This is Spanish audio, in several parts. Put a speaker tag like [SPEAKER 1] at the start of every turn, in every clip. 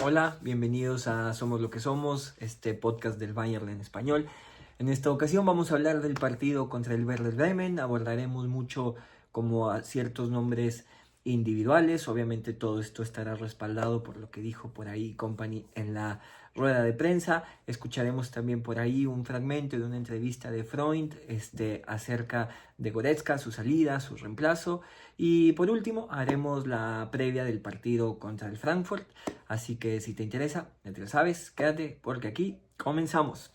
[SPEAKER 1] Hola, bienvenidos a Somos lo que somos, este podcast del Bayern en español. En esta ocasión vamos a hablar del partido contra el Werder Bremen. Abordaremos mucho como a ciertos nombres individuales. Obviamente todo esto estará respaldado por lo que dijo por ahí Company en la rueda de prensa. Escucharemos también por ahí un fragmento de una entrevista de Freund acerca de Goretzka, su salida, su reemplazo. Y por último haremos la previa del partido contra el Frankfurt. Así que si te interesa, ya te lo sabes, quédate porque aquí comenzamos.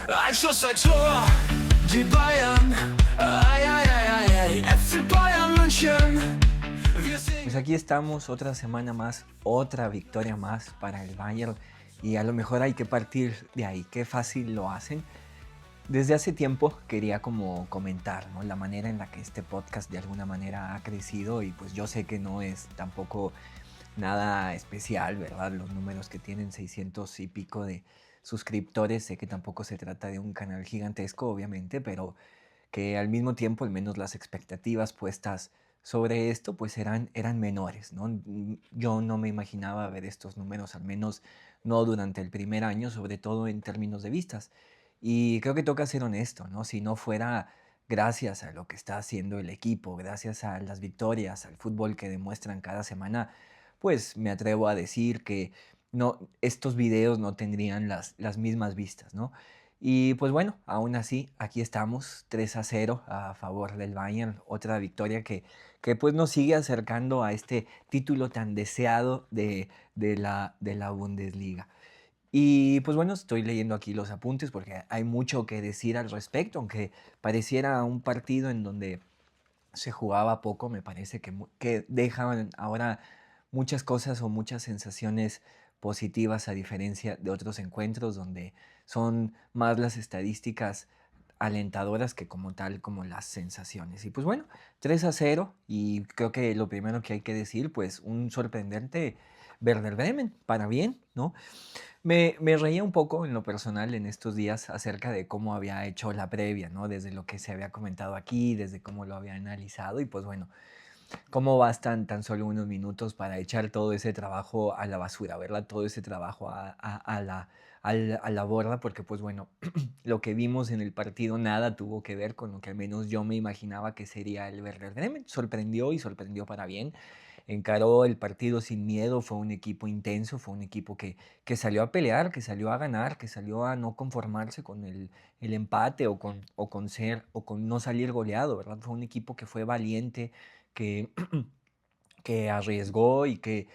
[SPEAKER 2] Ein Schuss, ein Tor, die Bayern, ay, ay, ay, ay, ay, FC Bayern München.
[SPEAKER 1] Pues aquí estamos, otra semana más, otra victoria más para el Bayern y a lo mejor hay que partir de ahí, qué fácil lo hacen. Desde hace tiempo quería como comentar, ¿no?, la manera en la que este podcast de alguna manera ha crecido y pues yo sé que no es tampoco nada especial, ¿verdad? Los números que tienen 600 y pico de suscriptores, sé que tampoco se trata de un canal gigantesco, obviamente, pero que al mismo tiempo, al menos las expectativas puestas sobre esto, pues eran menores, ¿no? Yo no me imaginaba ver estos números, al menos no durante el primer año, sobre todo en términos de vistas. Y creo que toca ser honesto, ¿no? Si no fuera gracias a lo que está haciendo el equipo, gracias a las victorias, al fútbol que demuestran cada semana, pues me atrevo a decir que no, estos videos no tendrían las mismas vistas, ¿no? Y pues bueno, aún así, aquí estamos, 3-0 a favor del Bayern, otra victoria que pues nos sigue acercando a este título tan deseado de la Bundesliga. Y pues bueno, estoy leyendo aquí los apuntes porque hay mucho que decir al respecto, aunque pareciera un partido en donde se jugaba poco, me parece que dejaban ahora muchas cosas o muchas sensaciones positivas a diferencia de otros encuentros donde son más las estadísticas alentadoras que como tal como las sensaciones. Y pues bueno, 3-0 y creo que lo primero que hay que decir, pues un sorprendente Werder Bremen, para bien, ¿no? Me reía un poco en lo personal en estos días acerca de cómo había hecho la previa, ¿no? Desde lo que se había comentado aquí, desde cómo lo había analizado y pues bueno, cómo bastan tan solo unos minutos para echar todo ese trabajo a la basura, ¿verdad? Todo ese trabajo a la borda, porque pues bueno, lo que vimos en el partido nada tuvo que ver con lo que al menos yo me imaginaba que sería el Werder Bremen. Sorprendió y sorprendió para bien. Encaró el partido sin miedo, fue un equipo intenso, fue un equipo que salió a pelear, que salió a ganar, que salió a no conformarse con el empate o con no salir goleado, ¿verdad? Fue un equipo que fue valiente, que, que arriesgó y que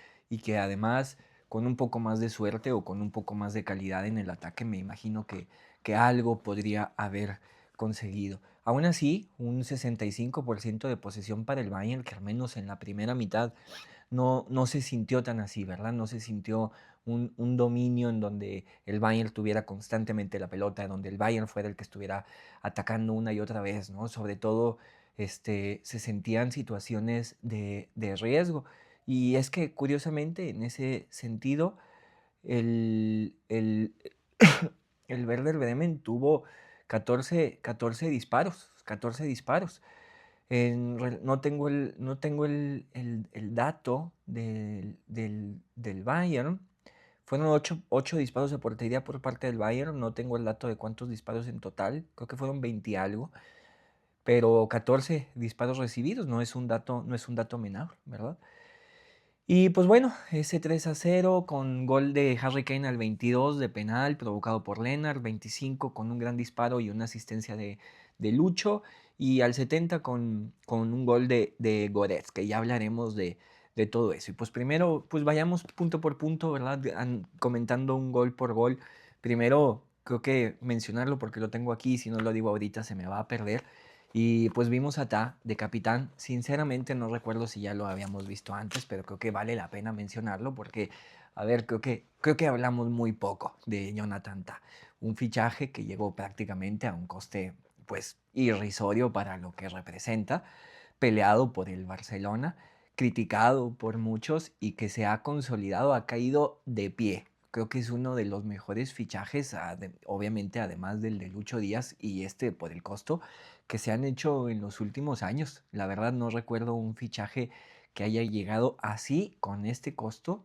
[SPEAKER 1] además con un poco más de suerte o con un poco más de calidad en el ataque me imagino que algo podría haber conseguido. Aún así, un 65% de posesión para el Bayern, que al menos en la primera mitad no se sintió tan así, ¿verdad? No se sintió un dominio en donde el Bayern tuviera constantemente la pelota, donde el Bayern fuera el que estuviera atacando una y otra vez, ¿no? Sobre todo se sentían situaciones de riesgo. Y es que curiosamente en ese sentido el, el Werder Bremen tuvo 14 disparos, 14 disparos. No tengo el dato del Bayern. Fueron 8 disparos de portería por parte del Bayern. No tengo el dato de cuántos disparos en total. Creo que fueron 20 y algo. Pero 14 disparos recibidos no es un dato menor, ¿verdad? Y pues bueno, ese 3-0 con gol de Harry Kane al 22 de penal provocado por Lennart, 25 con un gran disparo y una asistencia de Lucho y al 70 con un gol de Goretz, que ya hablaremos de todo eso. Y pues primero, pues vayamos punto por punto, ¿verdad? Comentando un gol por gol. Primero, creo que mencionarlo porque lo tengo aquí, si no lo digo ahorita se me va a perder. Y pues vimos a Ta de capitán. Sinceramente no recuerdo si ya lo habíamos visto antes, pero creo que vale la pena mencionarlo porque, a ver, creo que hablamos muy poco de Jonathan Ta. Un fichaje que llegó prácticamente a un coste pues irrisorio para lo que representa, peleado por el Barcelona, criticado por muchos y que se ha consolidado, ha caído de pie. creo que es uno de los mejores fichajes, obviamente además del de Lucho Díaz y por el costo, que se han hecho en los últimos años. La verdad no recuerdo un fichaje que haya llegado así con este costo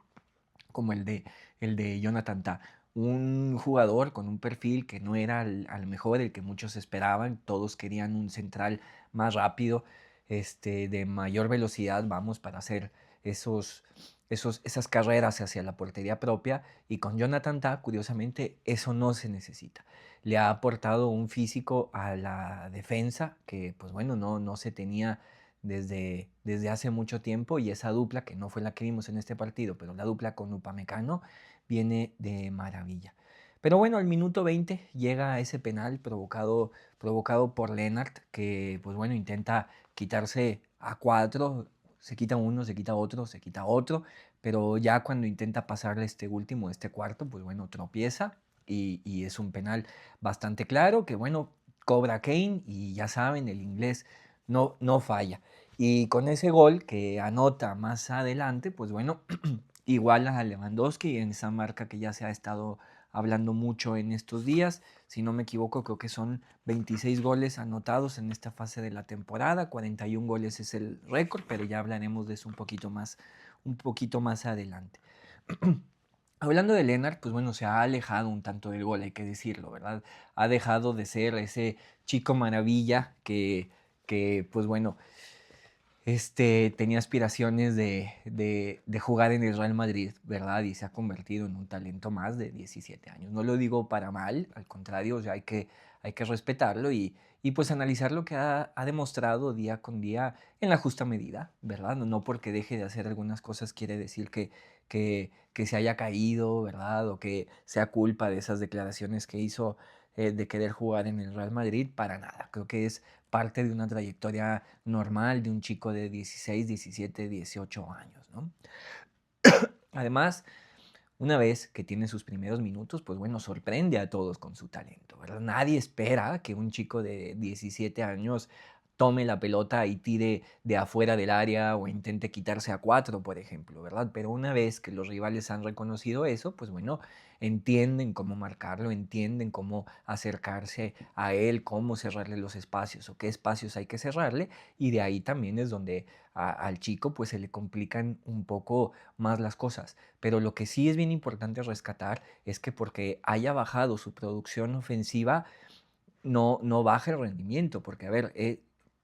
[SPEAKER 1] como el de Jonathan Tah. Un jugador con un perfil que no era a lo mejor el que muchos esperaban. Todos querían un central más rápido, de mayor velocidad, vamos, para hacer esas carreras hacia la portería propia. Y con Jonathan Tah, curiosamente, eso no se necesita. Le ha aportado un físico a la defensa que, pues bueno, no se tenía desde hace mucho tiempo, y esa dupla, que no fue la que vimos en este partido, pero la dupla con Upamecano viene de maravilla. Pero bueno, al minuto 20 llega ese penal provocado por Lennart, que pues bueno, intenta quitarse a 4, se quita uno, se quita otro, se quita otro, pero ya cuando intenta pasarle este cuarto, pues bueno, tropieza y es un penal bastante claro que bueno, cobra Kane, y ya saben, el inglés no falla. Y con ese gol que anota más adelante, pues bueno, iguala a Lewandowski en esa marca que ya se ha estado hablando mucho en estos días. Si no me equivoco, creo que son 26 goles anotados en esta fase de la temporada. 41 goles es el récord, pero ya hablaremos de eso un poquito más adelante. Hablando de Lennart, pues bueno, se ha alejado un tanto del gol, hay que decirlo, ¿verdad? Ha dejado de ser ese chico maravilla que pues bueno, tenía aspiraciones de jugar en el Real Madrid, ¿verdad? Y se ha convertido en un talento más de 17 años. No lo digo para mal, al contrario, o sea, hay que respetarlo y pues analizar lo que ha demostrado día con día en la justa medida, ¿verdad? No porque deje de hacer algunas cosas quiere decir que se haya caído, ¿verdad? O que sea culpa de esas declaraciones que hizo, de querer jugar en el Real Madrid, para nada. Creo que es parte de una trayectoria normal de un chico de 16, 17, 18 años, ¿no? Además, una vez que tiene sus primeros minutos, pues bueno, sorprende a todos con su talento, ¿verdad? Nadie espera que un chico de 17 años tome la pelota y tire de afuera del área o intente quitarse a 4, por ejemplo, ¿verdad? Pero una vez que los rivales han reconocido eso, pues bueno, entienden cómo marcarlo, entienden cómo acercarse a él, cómo cerrarle los espacios o qué espacios hay que cerrarle, y de ahí también es donde al chico pues se le complican un poco más las cosas. Pero lo que sí es bien importante rescatar es que porque haya bajado su producción ofensiva, no baja el rendimiento, porque a ver,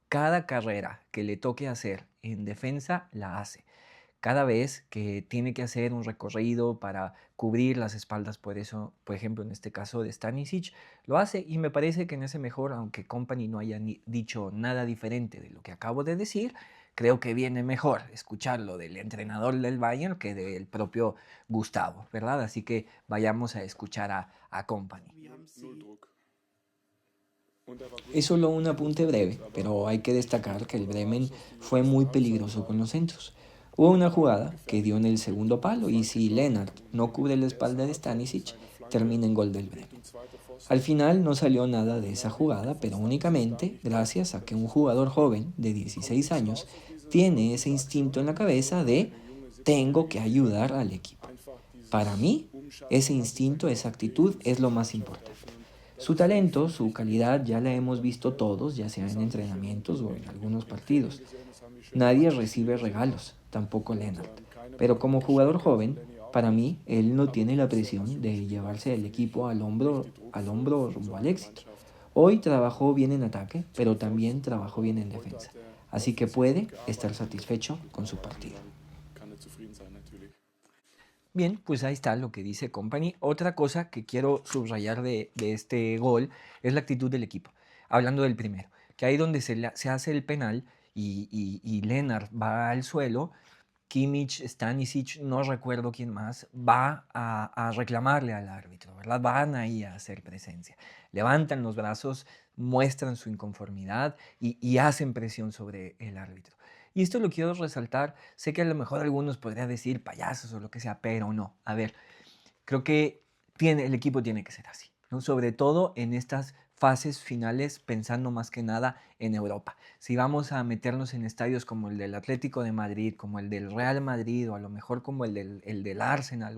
[SPEAKER 1] cada carrera que le toque hacer en defensa la hace. Cada vez que tiene que hacer un recorrido para cubrir las espaldas, por eso, por ejemplo, en este caso de Stanisic, lo hace, y me parece que en ese mejor, aunque Company no haya dicho nada diferente de lo que acabo de decir, creo que viene mejor escucharlo del entrenador del Bayern que del propio Gustavo, ¿verdad? Así que vayamos a escuchar a Company. Es solo un apunte breve, pero hay que destacar que el Bremen fue muy peligroso con los centros. Hubo una jugada que dio en el segundo palo, y si Lennart no cubre la espalda de Stanisic, termina en gol del Bremen. Al final no salió nada de esa jugada, pero únicamente gracias a que un jugador joven de 16 años tiene ese instinto en la cabeza de tengo que ayudar al equipo. Para mí, ese instinto, esa actitud es lo más importante. Su talento, su calidad ya la hemos visto todos, ya sea en entrenamientos o en algunos partidos. Nadie recibe regalos, tampoco Lennart. Pero como jugador joven, para mí, él no tiene la presión de llevarse el equipo al hombro rumbo al éxito. Hoy trabajó bien en ataque, pero también trabajó bien en defensa. Así que puede estar satisfecho con su partido. Bien, pues ahí está lo que dice Company. Otra cosa que quiero subrayar de este gol es la actitud del equipo. Hablando del primero, que ahí donde se hace el penal y Lennart va al suelo, Kimmich, Stanisic, no recuerdo quién más, va a reclamarle al árbitro, ¿verdad? Van ahí a hacer presencia. Levantan los brazos, muestran su inconformidad y hacen presión sobre el árbitro. Y esto lo quiero resaltar. Sé que a lo mejor algunos podrían decir payasos o lo que sea, pero no. A ver, creo que el equipo tiene que ser así, ¿no? Sobre todo en estas fases finales, pensando más que nada en Europa. Si vamos a meternos en estadios como el del Atlético de Madrid, como el del Real Madrid, o a lo mejor como el del Arsenal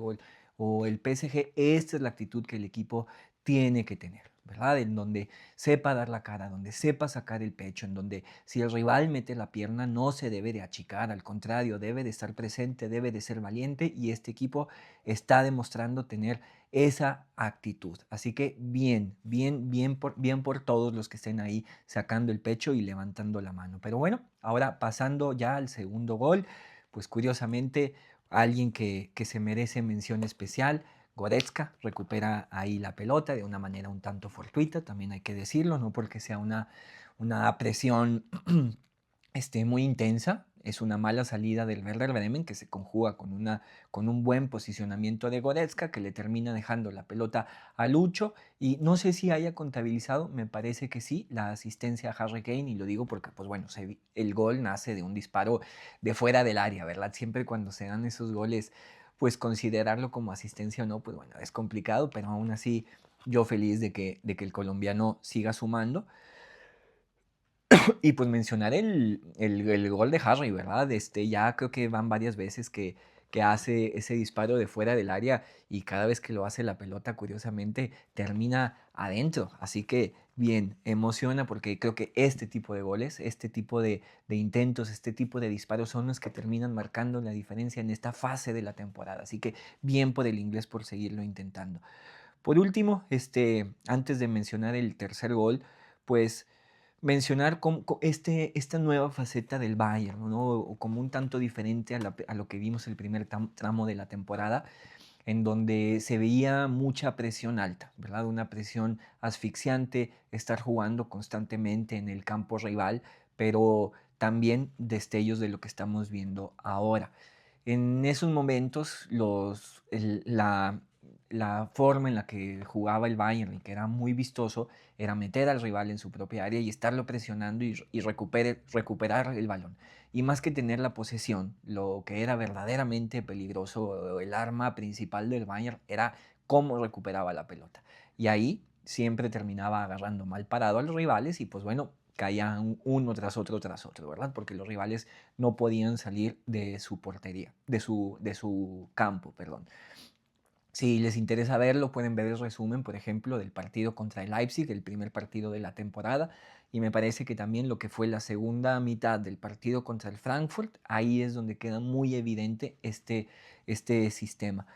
[SPEAKER 1] o el PSG, esta es la actitud que el equipo tiene que tener, ¿verdad? En donde sepa dar la cara, donde sepa sacar el pecho, en donde si el rival mete la pierna no se debe de achicar, al contrario, debe de estar presente, debe de ser valiente y este equipo está demostrando tener esa actitud. Así que bien por todos los que estén ahí sacando el pecho y levantando la mano. Pero bueno, ahora pasando ya al segundo gol, pues curiosamente alguien que se merece mención especial. Goretzka recupera ahí la pelota de una manera un tanto fortuita, también hay que decirlo, no porque sea una presión muy intensa. Es una mala salida del Werder Bremen que se conjuga con un buen posicionamiento de Goretzka que le termina dejando la pelota a Lucho y no sé si haya contabilizado, me parece que sí, la asistencia a Harry Kane y lo digo porque pues bueno, el gol nace de un disparo de fuera del área, ¿verdad? Siempre cuando se dan esos goles pues considerarlo como asistencia o no, pues bueno, es complicado, pero aún así yo feliz de que el colombiano siga sumando. Y pues mencionar el gol de Harry, ¿verdad? Ya creo que van varias veces que hace ese disparo de fuera del área y cada vez que lo hace la pelota, curiosamente, termina adentro. Así que bien, emociona porque creo que este tipo de goles, este tipo de intentos, este tipo de disparos son los que terminan marcando la diferencia en esta fase de la temporada. Así que bien por el inglés por seguirlo intentando. Por último, antes de mencionar el tercer gol, pues mencionar esta nueva faceta del Bayern, ¿no? O como un tanto diferente a lo que vimos el primer tramo de la temporada, en donde se veía mucha presión alta, ¿verdad? Una presión asfixiante, estar jugando constantemente en el campo rival, pero también destellos de lo que estamos viendo ahora. En esos momentos, la forma en la que jugaba el Bayern y que era muy vistoso era meter al rival en su propia área y estarlo presionando y recuperar el balón. Y más que tener la posesión, lo que era verdaderamente peligroso, el arma principal del Bayern era cómo recuperaba la pelota. Y ahí siempre terminaba agarrando mal parado a los rivales y pues bueno, caían uno tras otro, ¿verdad? Porque los rivales no podían salir de su portería, de su campo, perdón. Si les interesa verlo, pueden ver el resumen, por ejemplo, del partido contra el Leipzig, el primer partido de la temporada, y me parece que también lo que fue la segunda mitad del partido contra el Frankfurt, ahí es donde queda muy evidente este sistema.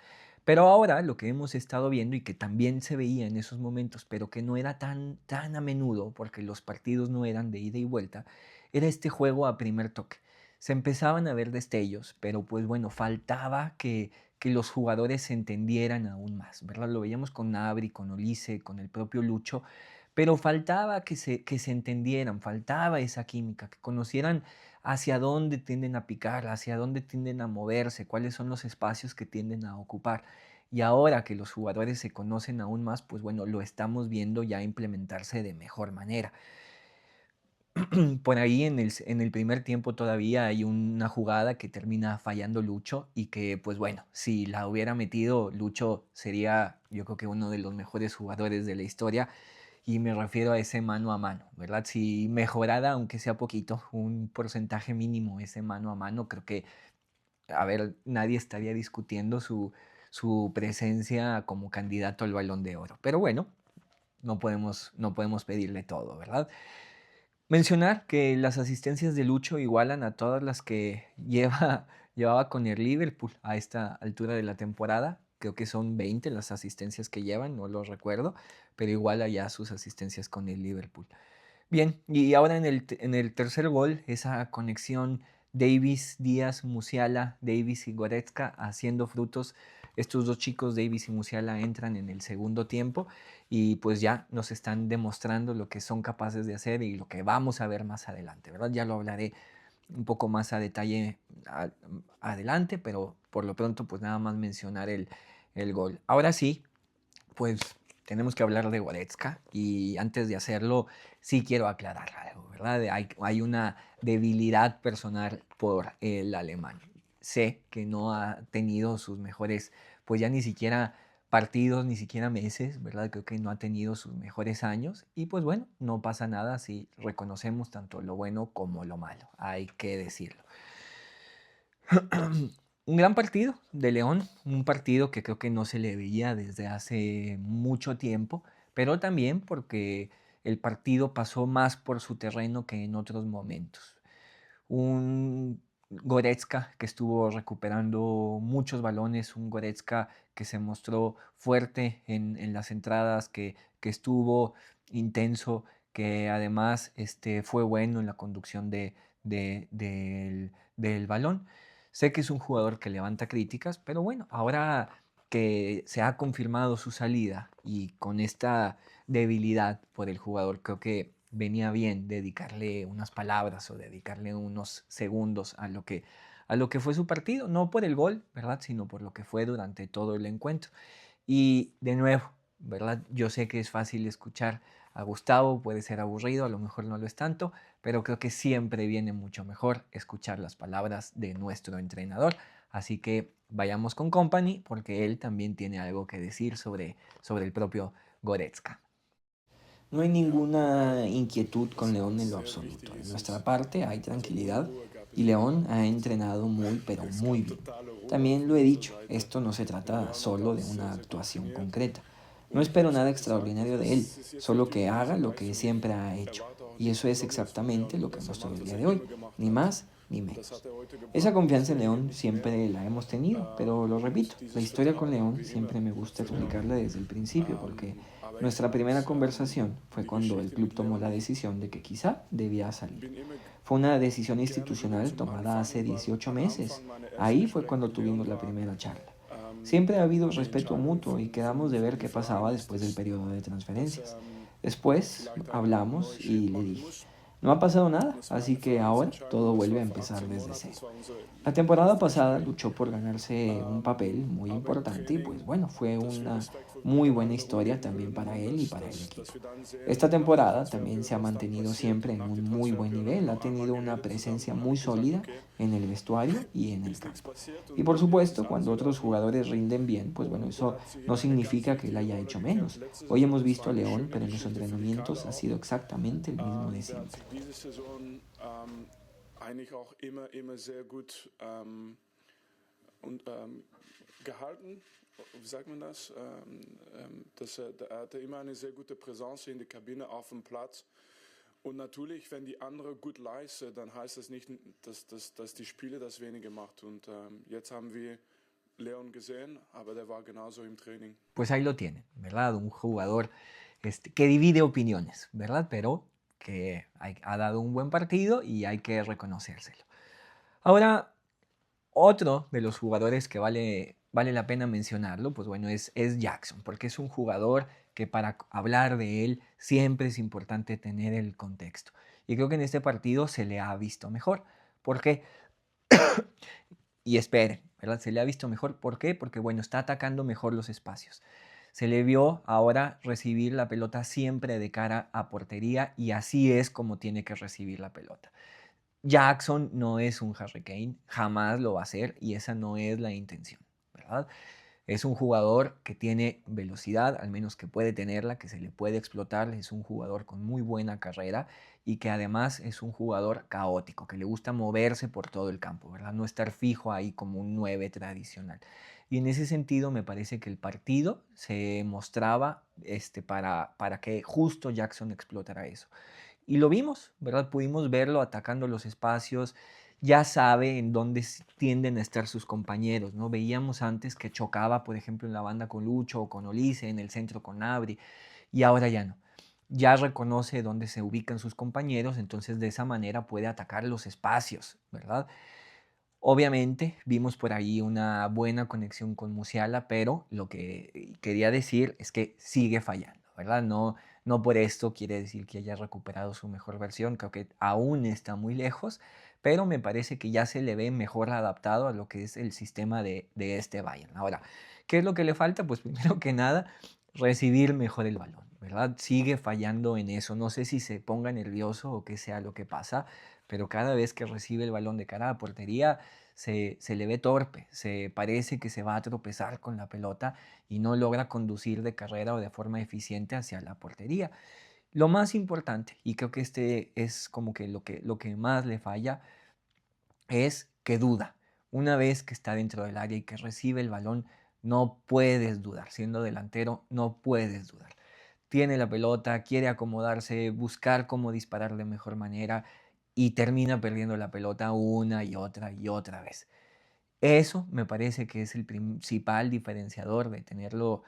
[SPEAKER 1] Pero ahora lo que hemos estado viendo y que también se veía en esos momentos, pero que no era tan a menudo, porque los partidos no eran de ida y vuelta, era este juego a primer toque. Se empezaban a ver destellos, pero pues bueno, faltaba que los jugadores se entendieran aún más, ¿verdad? Lo veíamos con Nabri, con Olise, con el propio Lucho, pero faltaba que se entendieran, faltaba esa química, que conocieran hacia dónde tienden a picar, hacia dónde tienden a moverse, cuáles son los espacios que tienden a ocupar. Y ahora que los jugadores se conocen aún más, pues bueno, lo estamos viendo ya implementarse de mejor manera. Por ahí en el primer tiempo todavía hay una jugada que termina fallando Lucho y que pues bueno, si la hubiera metido Lucho sería yo creo que uno de los mejores jugadores de la historia y me refiero a ese mano a mano, ¿verdad? Si mejorara, aunque sea poquito, un porcentaje mínimo ese mano a mano, creo que, a ver, nadie estaría discutiendo su presencia como candidato al Balón de Oro. Pero bueno, no podemos pedirle todo, ¿verdad? Mencionar que las asistencias de Lucho igualan a todas las que llevaba con el Liverpool a esta altura de la temporada. Creo que son 20 las asistencias que llevan, no lo recuerdo, pero iguala ya sus asistencias con el Liverpool. Bien, y ahora en el tercer gol, esa conexión Davis, Díaz, Musiala, Davis y Goretzka haciendo frutos. Estos dos chicos, Davis y Musiala, entran en el segundo tiempo y pues ya nos están demostrando lo que son capaces de hacer y lo que vamos a ver más adelante, ¿verdad? Ya lo hablaré un poco más a detalle adelante, pero por lo pronto pues nada más mencionar el gol. Ahora sí, pues tenemos que hablar de Goretzka y antes de hacerlo sí quiero aclarar algo, ¿verdad? Hay una debilidad personal por el alemán. Sé que no ha tenido sus mejores, pues ya ni siquiera partidos, ni siquiera meses, ¿verdad? Creo que no ha tenido sus mejores años y pues bueno, no pasa nada si reconocemos tanto lo bueno como lo malo, hay que decirlo. Un gran partido de León, un partido que creo que no se le veía desde hace mucho tiempo, pero también porque el partido pasó más por su terreno que en otros momentos. Un Goretzka que estuvo recuperando muchos balones, un Goretzka que se mostró fuerte en las entradas, que estuvo intenso, que además fue bueno en la conducción del balón. Sé que es un jugador que levanta críticas, pero bueno, ahora que se ha confirmado su salida y con esta debilidad por el jugador, creo que venía bien dedicarle unas palabras o dedicarle unos segundos a lo que fue su partido, no por el gol, ¿verdad? Sino por lo que fue durante todo el encuentro. Y de nuevo, ¿verdad? Yo sé que es fácil escuchar a Gustavo, puede ser aburrido, a lo mejor no lo es tanto, pero creo que siempre viene mucho mejor escuchar las palabras de nuestro entrenador. Así que vayamos con Company porque él también tiene algo que decir sobre el propio Goretzka. No hay ninguna inquietud con León en lo absoluto. De nuestra parte hay tranquilidad y León ha entrenado muy pero muy bien. También lo he dicho, esto no se trata solo de una actuación concreta. No espero nada extraordinario de él, solo que haga lo que siempre ha hecho. Y eso es exactamente lo que mostró el día de hoy, ni más ni menos. Esa confianza en León siempre la hemos tenido, pero lo repito, la historia con León siempre me gusta explicarla desde el principio, porque nuestra primera conversación fue cuando el club tomó la decisión de que quizá debía salir. Fue una decisión institucional tomada hace 18 meses. Ahí fue cuando tuvimos la primera charla. Siempre ha habido respeto mutuo y quedamos de ver qué pasaba después del periodo de transferencias. Después hablamos y le dije, no ha pasado nada, así que ahora todo vuelve a empezar desde cero. La temporada pasada luchó por ganarse un papel muy importante y pues bueno, fue una muy buena historia también para él y para el equipo. Esta temporada también se ha mantenido siempre en un muy buen nivel, ha tenido una presencia muy sólida en el vestuario y en el campo. Y por supuesto, cuando otros jugadores rinden bien, pues bueno, eso no significa que él haya hecho menos. Hoy hemos visto a León, pero en los entrenamientos ha sido exactamente el mismo de siempre.
[SPEAKER 2] Eigentlich auch immer sehr gut und gehalten. Wie sagt man das? Er hatte immer eine sehr gute Präsenz in der Kabine, auf dem Platz. Und natürlich, wenn die andere gut leistet, dann heißt das nicht, dass die Spiele das wenige macht. Und jetzt haben wir Leon gesehen, aber der war genauso im Training.
[SPEAKER 1] Pues ahí lo tienen, ¿verdad? Un jugador que divide opiniones, ¿verdad? Pero que ha dado un buen partido y hay que reconocérselo. Ahora, otro de los jugadores que vale la pena mencionarlo, pues bueno, es Jackson, porque es un jugador que para hablar de él siempre es importante tener el contexto. Y creo que en este partido se le ha visto mejor. ¿Por qué? Y esperen, ¿verdad? Se le ha visto mejor. ¿Por qué? Porque bueno, está atacando mejor los espacios. Se le vio ahora recibir la pelota siempre de cara a portería y así es como tiene que recibir la pelota. Jackson no es un Harry Kane, jamás lo va a ser y esa no es la intención, ¿verdad? Es un jugador que tiene velocidad, al menos que puede tenerla, que se le puede explotar, es un jugador con muy buena carrera y que además es un jugador caótico, que le gusta moverse por todo el campo, ¿verdad? No estar fijo ahí como un 9 tradicional. Y en ese sentido me parece que el partido se mostraba para que justo Jackson explotara eso. Y lo vimos, ¿verdad? Pudimos verlo atacando los espacios, ya sabe en dónde tienden a estar sus compañeros, ¿no? Veíamos antes que chocaba, por ejemplo, en la banda con Lucho o con Olise, en el centro con Abri, y ahora ya no. Ya reconoce dónde se ubican sus compañeros, entonces de esa manera puede atacar los espacios, ¿verdad? Obviamente vimos por ahí una buena conexión con Musiala, pero lo que quería decir es que sigue fallando, ¿verdad? No por esto quiere decir que haya recuperado su mejor versión, creo que aún está muy lejos, pero me parece que ya se le ve mejor adaptado a lo que es el sistema de este Bayern. Ahora, ¿qué es lo que le falta? Pues primero que nada, recibir mejor el balón, ¿verdad? Sigue fallando en eso, no sé si se ponga nervioso o qué sea lo que pasa, pero cada vez que recibe el balón de cara a portería se le ve torpe, se parece que se va a tropezar con la pelota y no logra conducir de carrera o de forma eficiente hacia la portería. Lo más importante, y creo que este es como que lo que más le falla, es que duda. Una vez que está dentro del área y que recibe el balón, no puedes dudar. Siendo delantero, no puedes dudar. Tiene la pelota, quiere acomodarse, buscar cómo disparar de mejor manera y termina perdiendo la pelota una y otra vez. Eso me parece que es el principal diferenciador de tenerlo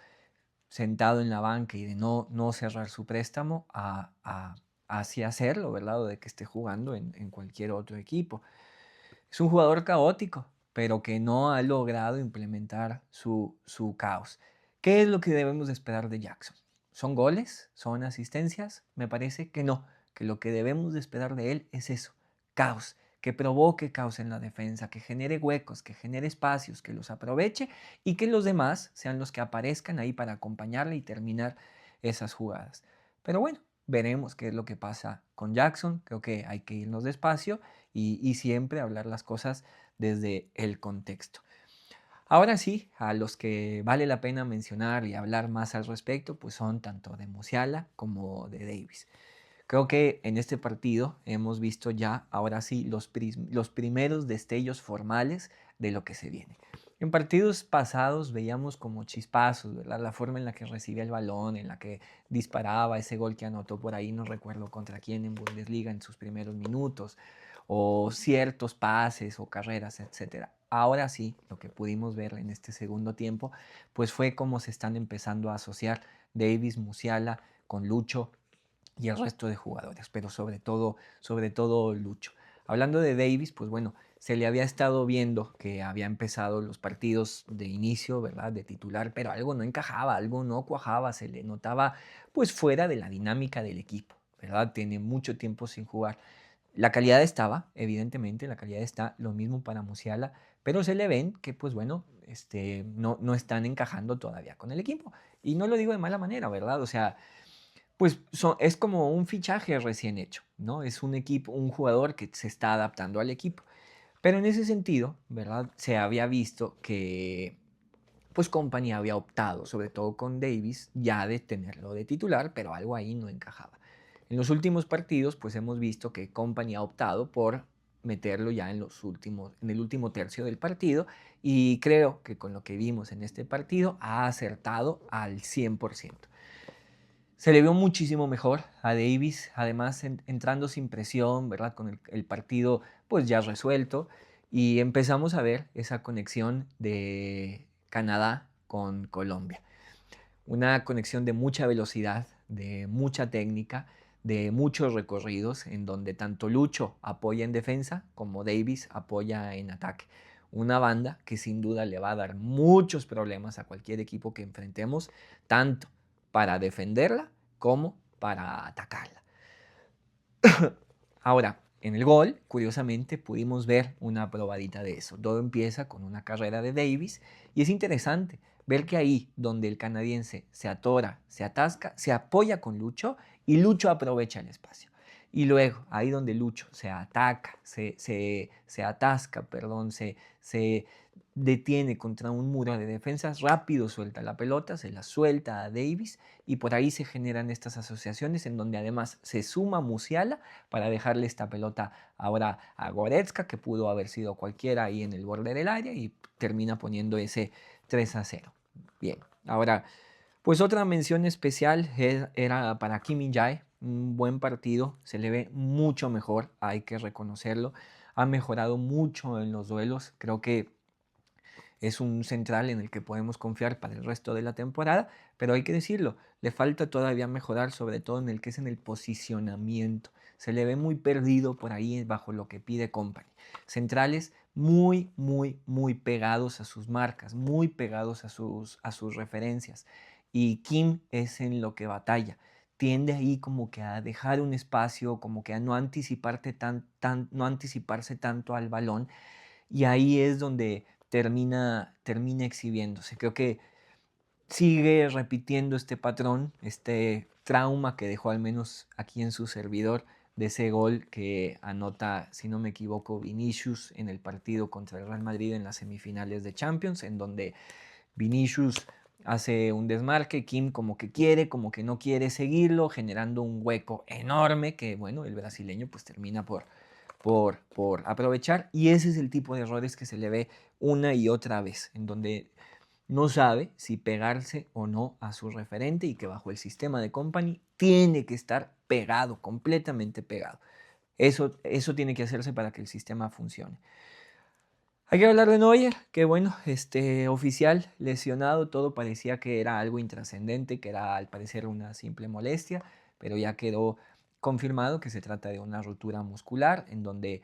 [SPEAKER 1] sentado en la banca y de no cerrar su préstamo a así hacerlo, ¿verdad? O de que esté jugando en cualquier otro equipo. Es un jugador caótico, pero que no ha logrado implementar su caos. ¿Qué es lo que debemos de esperar de Jackson? ¿Son goles? ¿Son asistencias? Me parece que no, que lo que debemos de esperar de él es eso, caos, que provoque caos en la defensa, que genere huecos, que genere espacios, que los aproveche y que los demás sean los que aparezcan ahí para acompañarle y terminar esas jugadas. Pero bueno, veremos qué es lo que pasa con Jackson. Creo que hay que irnos despacio y siempre hablar las cosas desde el contexto. Ahora sí, a los que vale la pena mencionar y hablar más al respecto, pues son tanto de Musiala como de Davis. Creo que en este partido hemos visto ya, ahora sí, los primeros destellos formales de lo que se viene. En partidos pasados veíamos como chispazos, ¿verdad? La forma en la que recibía el balón, en la que disparaba ese gol que anotó por ahí, no recuerdo contra quién en Bundesliga en sus primeros minutos, o ciertos pases o carreras, etcétera. Ahora sí, lo que pudimos ver en este segundo tiempo, pues fue cómo se están empezando a asociar Davis, Musiala con Lucho y el resto de jugadores, pero sobre todo Lucho. Hablando de Davis, pues bueno, se le había estado viendo que había empezado los partidos de inicio, ¿verdad? De titular, pero algo no encajaba, algo no cuajaba, se le notaba pues fuera de la dinámica del equipo, ¿verdad? Tiene mucho tiempo sin jugar. La calidad estaba, evidentemente, la calidad está, lo mismo para Musiala, pero se le ven que, pues bueno, no están encajando todavía con el equipo. Y no lo digo de mala manera, ¿verdad? O sea, pues es como un fichaje recién hecho, ¿no? Es un equipo, un jugador que se está adaptando al equipo. Pero en ese sentido, ¿verdad? Se había visto que, pues Company había optado, sobre todo con Davis, ya de tenerlo de titular, pero algo ahí no encajaba. En los últimos partidos, pues hemos visto que Company ha optado por meterlo ya en el último tercio del partido y creo que con lo que vimos en este partido ha acertado al 100%. Se le vio muchísimo mejor a Davis, además entrando sin presión, ¿verdad? Con el partido pues ya resuelto y empezamos a ver esa conexión de Canadá con Colombia. Una conexión de mucha velocidad, de mucha técnica, de muchos recorridos, en donde tanto Lucho apoya en defensa como Davis apoya en ataque. Una banda que sin duda le va a dar muchos problemas a cualquier equipo que enfrentemos, tanto para defenderla como para atacarla. Ahora, en el gol, curiosamente, pudimos ver una probadita de eso. Todo empieza con una carrera de Davis y es interesante ver que ahí donde el canadiense se atora, se atasca, se apoya con Lucho y Lucho aprovecha el espacio. Y luego, ahí donde Lucho se ataca, se atasca, perdón, se detiene contra un muro de defensas, rápido suelta la pelota, se la suelta a Davis y por ahí se generan estas asociaciones en donde además se suma Musiala para dejarle esta pelota ahora a Goretzka, que pudo haber sido cualquiera ahí en el borde del área y termina poniendo ese 3-0. Bien, ahora, pues otra mención especial era para Kim Min-jae, un buen partido, se le ve mucho mejor, hay que reconocerlo, ha mejorado mucho en los duelos, creo que es un central en el que podemos confiar para el resto de la temporada, pero hay que decirlo, le falta todavía mejorar, sobre todo en el que es en el posicionamiento. Se le ve muy perdido por ahí bajo lo que pide Company. Centrales muy pegados a sus marcas, muy pegados a sus referencias. Y Kim es en lo que batalla. Tiende ahí como que a dejar un espacio, como que a no no anticiparse tanto al balón y ahí es donde termina exhibiéndose. Creo que sigue repitiendo este patrón, este trauma que dejó al menos aquí en su servidor de ese gol que anota, si no me equivoco, Vinicius en el partido contra el Real Madrid en las semifinales de Champions, en donde Vinicius hace un desmarque, Kim como que quiere, como que no quiere seguirlo, generando un hueco enorme que, bueno, el brasileño pues termina por aprovechar, y ese es el tipo de errores que se le ve una y otra vez, en donde no sabe si pegarse o no a su referente y que bajo el sistema de Company tiene que estar pegado, completamente pegado. Eso tiene que hacerse para que el sistema funcione. Hay que hablar de Neuer, que bueno, oficial lesionado, todo parecía que era algo intrascendente, que era al parecer una simple molestia, pero ya quedó confirmado que se trata de una rotura muscular, en donde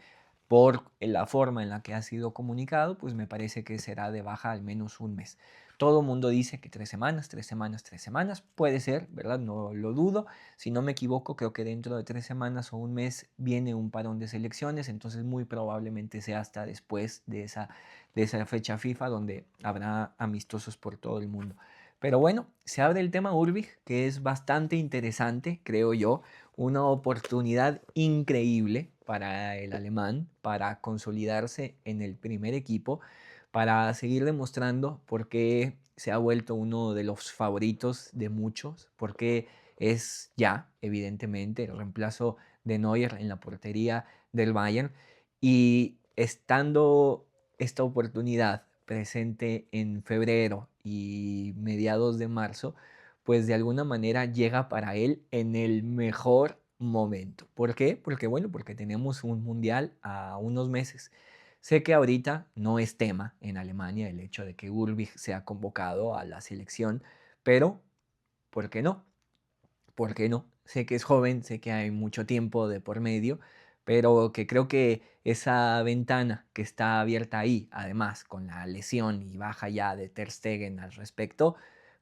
[SPEAKER 1] por la forma en la que ha sido comunicado, pues me parece que será de baja al menos un mes. Todo el mundo dice que 3 semanas, 3 semanas, 3 semanas, puede ser, ¿verdad? No lo dudo. Si no me equivoco, creo que dentro de 3 semanas o un mes viene un parón de selecciones, entonces muy probablemente sea hasta después de esa fecha FIFA donde habrá amistosos por todo el mundo. Pero bueno, se abre el tema Ulrich, que es bastante interesante, creo yo, una oportunidad increíble para el alemán, para consolidarse en el primer equipo, para seguir demostrando por qué se ha vuelto uno de los favoritos de muchos, porque es ya, evidentemente, el reemplazo de Neuer en la portería del Bayern, y estando esta oportunidad presente en febrero y mediados de marzo, pues de alguna manera llega para él en el mejor momento. ¿Por qué? Porque bueno, porque tenemos un mundial a unos meses. Sé que ahorita no es tema en Alemania el hecho de que Ulrich sea convocado a la selección, pero ¿por qué no? ¿Por qué no? Sé que es joven, sé que hay mucho tiempo de por medio, pero que creo que esa ventana que está abierta ahí, además con la lesión y baja ya de Ter Stegen al respecto,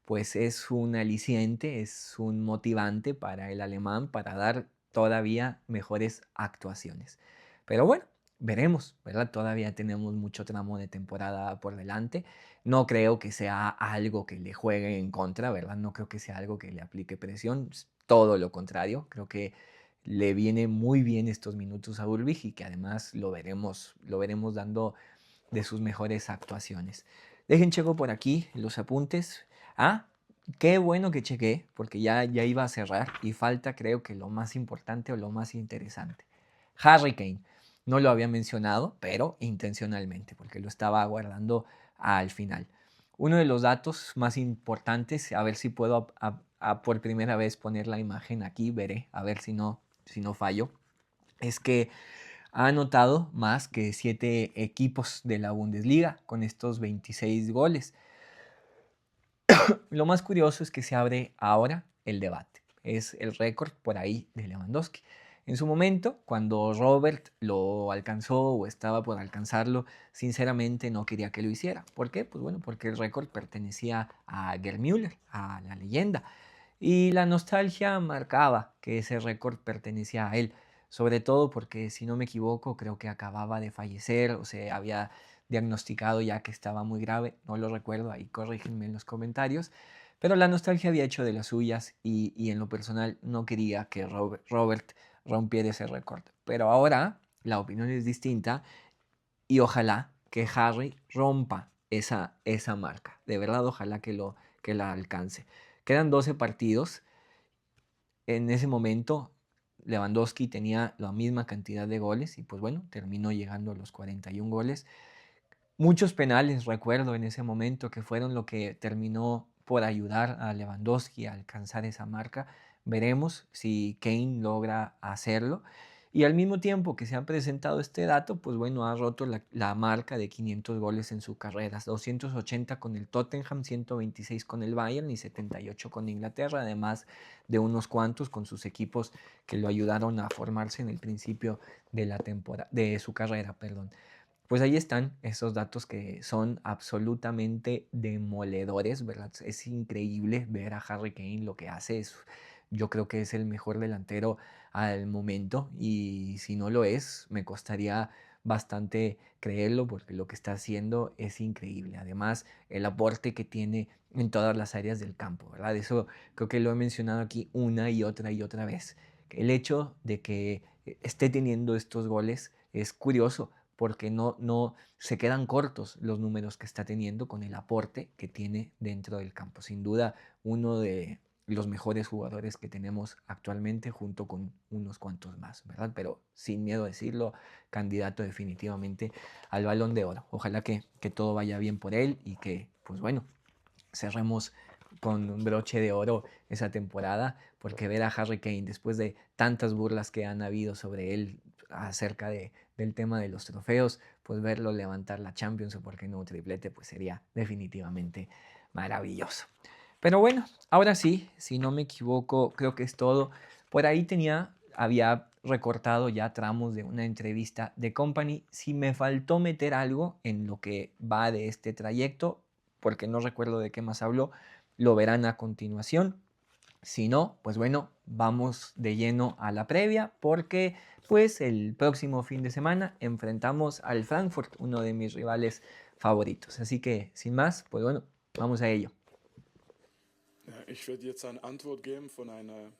[SPEAKER 1] pues es un aliciente, es un motivante para el alemán para dar todavía mejores actuaciones. Pero bueno, veremos, ¿verdad? Todavía tenemos mucho tramo de temporada por delante. No creo que sea algo que le juegue en contra, ¿verdad? No creo que sea algo que le aplique presión. Todo lo contrario. Creo que le viene muy bien estos minutos a Ulrich y que además lo veremos dando de sus mejores actuaciones. Dejen checo por aquí los apuntes. Ah, qué bueno que chequé, porque ya iba a cerrar y falta creo que lo más importante o lo más interesante. Harry Kane. No lo había mencionado, pero intencionalmente, porque lo estaba guardando al final. Uno de los datos más importantes, a ver si puedo por primera vez poner la imagen aquí, veré, a ver si no fallo, es que ha anotado más que 7 equipos de la Bundesliga con estos 26 goles. Lo más curioso es que se abre ahora el debate. Es el récord por ahí de Lewandowski. En su momento, cuando Robert lo alcanzó o estaba por alcanzarlo, sinceramente no quería que lo hiciera. ¿Por qué? Pues bueno, porque el récord pertenecía a Gerd Müller, a la leyenda. Y la nostalgia marcaba que ese récord pertenecía a él, sobre todo porque, si no me equivoco, creo que acababa de fallecer o se había diagnosticado ya que estaba muy grave, no lo recuerdo, ahí corrígenme en los comentarios, pero la nostalgia había hecho de las suyas y en lo personal no quería que Robert rompiera ese récord. Pero ahora la opinión es distinta y ojalá que Harry rompa esa marca. De verdad, ojalá que la alcance. Quedan 12 partidos. En ese momento, Lewandowski tenía la misma cantidad de goles y pues bueno, terminó llegando a los 41 goles. Muchos penales, recuerdo en ese momento, que fueron lo que terminó por ayudar a Lewandowski a alcanzar esa marca. Veremos si Kane logra hacerlo. Y al mismo tiempo que se ha presentado este dato, pues bueno, ha roto la marca de 500 goles en su carrera. 280 con el Tottenham, 126 con el Bayern y 78 con Inglaterra, además de unos cuantos con sus equipos que lo ayudaron a formarse en el principio de su carrera, perdón. Pues ahí están esos datos que son absolutamente demoledores, ¿verdad? Es increíble ver a Harry Kane lo que hace. Yo creo que es el mejor delantero al momento y si no lo es, me costaría bastante creerlo porque lo que está haciendo es increíble. Además, el aporte que tiene en todas las áreas del campo, ¿verdad? Eso creo que lo he mencionado aquí una y otra vez. El hecho de que esté teniendo estos goles es curioso porque no se quedan cortos los números que está teniendo con el aporte que tiene dentro del campo. Sin duda, uno de los mejores jugadores que tenemos actualmente junto con unos cuantos más, ¿verdad? Pero sin miedo a decirlo, candidato definitivamente al Balón de Oro. Ojalá que todo vaya bien por él y que, pues bueno, cerremos con un broche de oro esa temporada, porque ver a Harry Kane después de tantas burlas que han habido sobre él acerca del tema de los trofeos, pues verlo levantar la Champions o por qué no un triplete, pues sería definitivamente maravilloso. Pero bueno, ahora sí, si no me equivoco, creo que es todo. Por ahí había recortado ya tramos de una entrevista de Company. Si me faltó meter algo en lo que va de este trayecto, porque no recuerdo de qué más habló, lo verán a continuación. Si no, pues bueno, vamos de lleno a la previa porque pues el próximo fin de semana enfrentamos al Frankfurt, uno de mis rivales favoritos. Así que sin más, pues bueno, vamos a ello.
[SPEAKER 2] Ja, ich werde jetzt eine Antwort geben von einer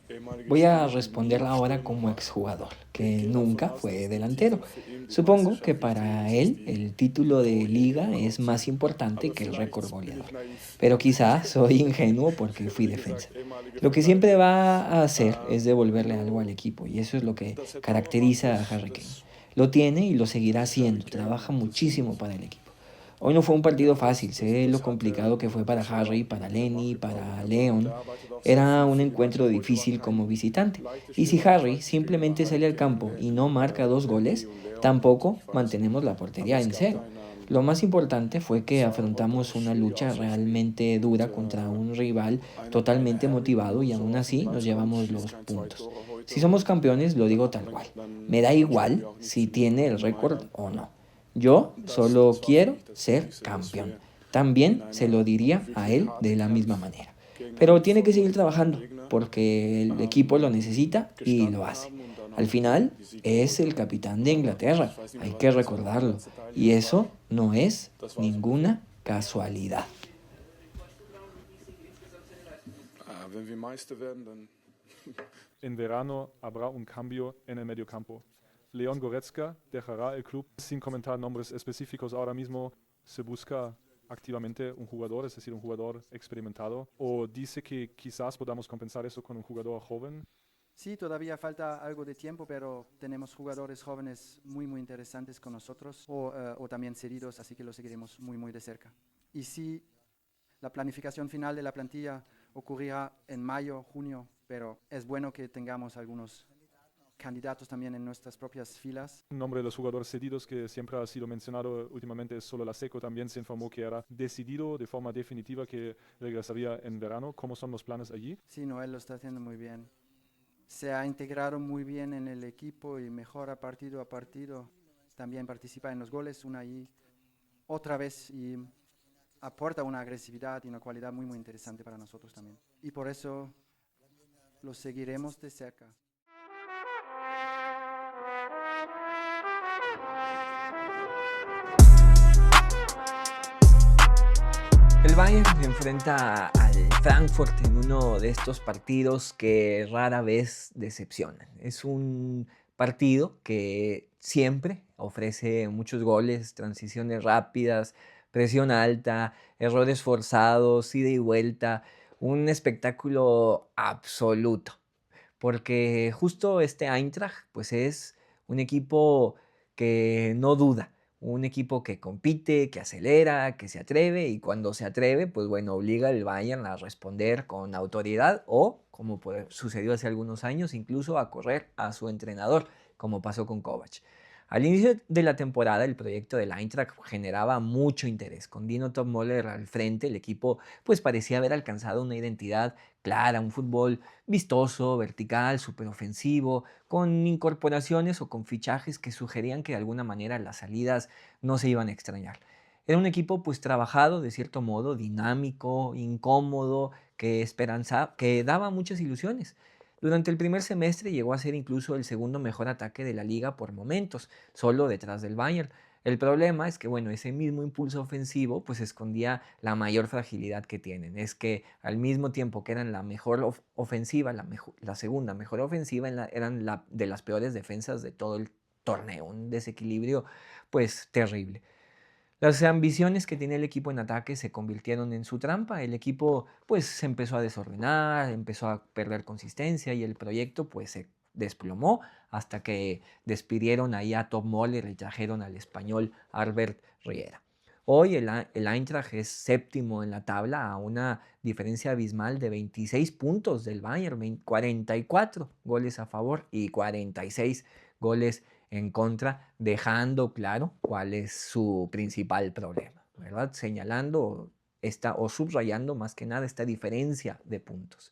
[SPEAKER 2] ehemaligen
[SPEAKER 1] Voy a
[SPEAKER 2] Spieler, die
[SPEAKER 1] responder
[SPEAKER 2] nie
[SPEAKER 1] ahora
[SPEAKER 2] aufstellen
[SPEAKER 1] como
[SPEAKER 2] mag.
[SPEAKER 1] exjugador,
[SPEAKER 2] Ich
[SPEAKER 1] que
[SPEAKER 2] gehe davon
[SPEAKER 1] nunca
[SPEAKER 2] aus,
[SPEAKER 1] fue
[SPEAKER 2] dass der
[SPEAKER 1] delantero.
[SPEAKER 2] Titel für ihn, die
[SPEAKER 1] Supongo que
[SPEAKER 2] Meisterschaft
[SPEAKER 1] para
[SPEAKER 2] wichtiger ist als
[SPEAKER 1] él
[SPEAKER 2] die
[SPEAKER 1] el título de liga es
[SPEAKER 2] Torjägerkrone.
[SPEAKER 1] más importante
[SPEAKER 2] Aber
[SPEAKER 1] que el récord
[SPEAKER 2] vielleicht bin ich
[SPEAKER 1] goleador.
[SPEAKER 2] naiv.
[SPEAKER 1] Pero quizá soy ingenuo porque fui
[SPEAKER 2] Wie
[SPEAKER 1] defensa.
[SPEAKER 2] gesagt, ehemalige
[SPEAKER 1] Lo que siempre
[SPEAKER 2] Verteidiger.
[SPEAKER 1] va a hacer es devolverle algo al
[SPEAKER 2] Nur
[SPEAKER 1] equipo y eso es lo que
[SPEAKER 2] das Torwart
[SPEAKER 1] caracteriza a
[SPEAKER 2] ist,
[SPEAKER 1] Harry Kane.
[SPEAKER 2] das
[SPEAKER 1] Lo tiene y lo seguirá
[SPEAKER 2] ist Harry
[SPEAKER 1] haciendo,
[SPEAKER 2] Kane
[SPEAKER 1] trabaja
[SPEAKER 2] und das,
[SPEAKER 1] muchísimo para el equipo. Hoy no fue un partido
[SPEAKER 2] ja,
[SPEAKER 1] fácil, sé lo
[SPEAKER 2] das hat er
[SPEAKER 1] complicado que fue
[SPEAKER 2] und
[SPEAKER 1] para
[SPEAKER 2] das hat er
[SPEAKER 1] Harry,
[SPEAKER 2] auch
[SPEAKER 1] para
[SPEAKER 2] immer
[SPEAKER 1] Lenny,
[SPEAKER 2] nachgetragen.
[SPEAKER 1] para
[SPEAKER 2] Und
[SPEAKER 1] Leon.
[SPEAKER 2] er arbeitet auch sehr
[SPEAKER 1] Era
[SPEAKER 2] viel
[SPEAKER 1] un
[SPEAKER 2] für die
[SPEAKER 1] encuentro
[SPEAKER 2] Mannschaft. Heute war
[SPEAKER 1] difícil como
[SPEAKER 2] kein
[SPEAKER 1] visitante.
[SPEAKER 2] leichtes
[SPEAKER 1] Y
[SPEAKER 2] Spiel,
[SPEAKER 1] si
[SPEAKER 2] aber das
[SPEAKER 1] Harry
[SPEAKER 2] Leichenspiel war
[SPEAKER 1] simplemente
[SPEAKER 2] Harry
[SPEAKER 1] sale al
[SPEAKER 2] Kane,
[SPEAKER 1] campo y no marca dos
[SPEAKER 2] Lenny
[SPEAKER 1] goles,
[SPEAKER 2] und Leon und
[SPEAKER 1] tampoco
[SPEAKER 2] ich weiß.
[SPEAKER 1] mantenemos la
[SPEAKER 2] Aber
[SPEAKER 1] portería
[SPEAKER 2] es
[SPEAKER 1] en
[SPEAKER 2] gab
[SPEAKER 1] cero.
[SPEAKER 2] ein,
[SPEAKER 1] Lo más importante fue
[SPEAKER 2] es
[SPEAKER 1] que
[SPEAKER 2] war heute eine
[SPEAKER 1] afrontamos una
[SPEAKER 2] schwierige
[SPEAKER 1] lucha
[SPEAKER 2] Auswärtsspiel.
[SPEAKER 1] realmente
[SPEAKER 2] Und
[SPEAKER 1] dura contra un rival
[SPEAKER 2] eine
[SPEAKER 1] totalmente
[SPEAKER 2] Herr, wie man
[SPEAKER 1] motivado y
[SPEAKER 2] so
[SPEAKER 1] aún
[SPEAKER 2] auf den
[SPEAKER 1] así nos
[SPEAKER 2] Platz kommt,
[SPEAKER 1] llevamos
[SPEAKER 2] schießt
[SPEAKER 1] los
[SPEAKER 2] kein zwei
[SPEAKER 1] puntos.
[SPEAKER 2] Tore heute
[SPEAKER 1] Si somos
[SPEAKER 2] und
[SPEAKER 1] campeones, lo digo tal cual. Me da
[SPEAKER 2] dann spielen wir
[SPEAKER 1] igual
[SPEAKER 2] auch nicht
[SPEAKER 1] si
[SPEAKER 2] wie
[SPEAKER 1] tiene el
[SPEAKER 2] in
[SPEAKER 1] récord
[SPEAKER 2] Mailand.
[SPEAKER 1] o no. Yo solo
[SPEAKER 2] Das war für
[SPEAKER 1] quiero
[SPEAKER 2] mich das
[SPEAKER 1] ser
[SPEAKER 2] Wichtigste, dass
[SPEAKER 1] campeón.
[SPEAKER 2] wir in
[SPEAKER 1] También se lo
[SPEAKER 2] einer
[SPEAKER 1] diría a
[SPEAKER 2] wirklich
[SPEAKER 1] él de
[SPEAKER 2] harten
[SPEAKER 1] la misma
[SPEAKER 2] Kampf
[SPEAKER 1] manera.
[SPEAKER 2] gegen
[SPEAKER 1] Pero
[SPEAKER 2] einen
[SPEAKER 1] tiene que
[SPEAKER 2] voll
[SPEAKER 1] seguir
[SPEAKER 2] motivierten
[SPEAKER 1] trabajando
[SPEAKER 2] Gegner
[SPEAKER 1] porque el equipo lo necesita y lo
[SPEAKER 2] gestanden
[SPEAKER 1] hace.
[SPEAKER 2] haben und dann
[SPEAKER 1] Al
[SPEAKER 2] auch
[SPEAKER 1] final
[SPEAKER 2] die Siege
[SPEAKER 1] es
[SPEAKER 2] geholt
[SPEAKER 1] el
[SPEAKER 2] haben.
[SPEAKER 1] capitán de
[SPEAKER 2] Aber
[SPEAKER 1] Inglaterra,
[SPEAKER 2] ich weiß nicht
[SPEAKER 1] hay
[SPEAKER 2] mehr,
[SPEAKER 1] que
[SPEAKER 2] was der
[SPEAKER 1] recordarlo.
[SPEAKER 2] letzte Teil
[SPEAKER 1] Y
[SPEAKER 2] jetzt war.
[SPEAKER 1] eso no es
[SPEAKER 2] Das war es ungefähr.
[SPEAKER 1] ninguna casualidad.
[SPEAKER 2] Wenn wir Meister werden, dann
[SPEAKER 3] En verano habrá un cambio en el mediocampo. León Goretzka dejará el club sin comentar nombres específicos ahora mismo. Se busca activamente un jugador, es decir, un jugador experimentado, o dice que quizás podamos compensar eso con un jugador joven.
[SPEAKER 4] Sí, todavía falta algo de tiempo, pero tenemos jugadores jóvenes muy interesantes con nosotros o también cedidos, así que lo seguiremos muy de cerca. Y sí, la planificación final de la plantilla ocurrirá en mayo, junio, pero es bueno que tengamos algunos candidatos también en nuestras propias filas.
[SPEAKER 3] Un nombre de los jugadores cedidos que siempre ha sido mencionado últimamente es solo la Seco. También se informó que era decidido de forma definitiva que regresaría en verano. ¿Cómo son los planes allí?
[SPEAKER 4] Sí, Noel lo está haciendo muy bien. Se ha integrado muy bien en el equipo y mejora partido a partido. También participa en los goles una y otra vez y aporta una agresividad y una cualidad muy interesante para nosotros también. Y por eso lo seguiremos de cerca.
[SPEAKER 1] El Bayern enfrenta al Frankfurt en uno de estos partidos que rara vez decepcionan. Es un partido que siempre ofrece muchos goles, transiciones rápidas, presión alta, errores forzados, ida y vuelta, un espectáculo absoluto. Porque justo este Eintracht pues es un equipo que no duda, un equipo que compite, que acelera, que se atreve y cuando se atreve, pues bueno, obliga al Bayern a responder con autoridad o, como sucedió hace algunos años, incluso a correr a su entrenador, como pasó con Kovac. Al inicio de la temporada, el proyecto del Eintracht generaba mucho interés. Con Dino Topmöller al frente, el equipo pues parecía haber alcanzado una identidad clara, un fútbol vistoso, vertical, superofensivo, con incorporaciones o con fichajes que sugerían que de alguna manera las salidas no se iban a extrañar. Era un equipo pues trabajado de cierto modo, dinámico, incómodo, que daba muchas ilusiones. Durante el primer semestre llegó a ser incluso el segundo mejor ataque de la liga por momentos, solo detrás del Bayern. El problema es que, bueno, ese mismo impulso ofensivo pues escondía la mayor fragilidad que tienen. Es que al mismo tiempo que eran la mejor ofensiva, la segunda mejor ofensiva, eran de las peores defensas de todo el torneo. Un desequilibrio pues terrible. Las ambiciones que tenía el equipo en ataque se convirtieron en su trampa. El equipo pues se empezó a desordenar, empezó a perder consistencia y el proyecto pues se desplomó hasta que despidieron ahí a Top Moller y trajeron al español Albert Riera. Hoy el Eintracht es séptimo en la tabla a una diferencia abismal de 26 puntos del Bayern, 44 goles a favor y 46 goles en contra, dejando claro cuál es su principal problema, ¿verdad? Señalando o subrayando más que nada esta diferencia de puntos.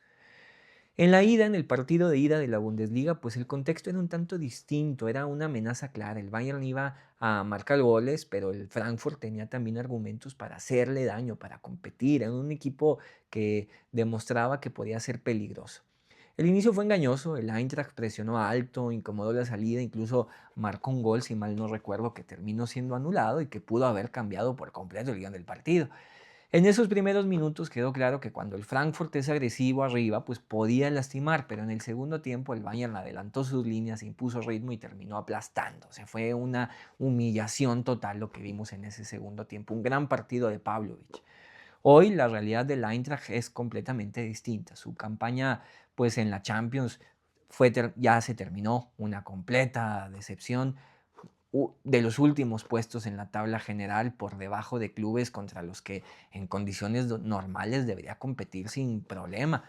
[SPEAKER 1] En la ida, en el partido de ida de la Bundesliga, pues el contexto era un tanto distinto, era una amenaza clara. El Bayern iba a marcar goles, pero el Frankfurt tenía también argumentos para hacerle daño, para competir. Era un equipo que demostraba que podía ser peligroso. El inicio fue engañoso, el Eintracht presionó alto, incomodó la salida, incluso marcó un gol, si mal no recuerdo, que terminó siendo anulado y que pudo haber cambiado por completo el guión del partido. En esos primeros minutos quedó claro que cuando el Frankfurt es agresivo arriba, pues podía lastimar, pero en el segundo tiempo el Bayern adelantó sus líneas, impuso ritmo y terminó aplastando. O sea, fue una humillación total lo que vimos en ese segundo tiempo, un gran partido de Pavlovic. Hoy la realidad del Eintracht es completamente distinta. Su campaña pues en la Champions ya se terminó, una completa decepción de los últimos puestos en la tabla general por debajo de clubes contra los que en condiciones normales debería competir sin problema.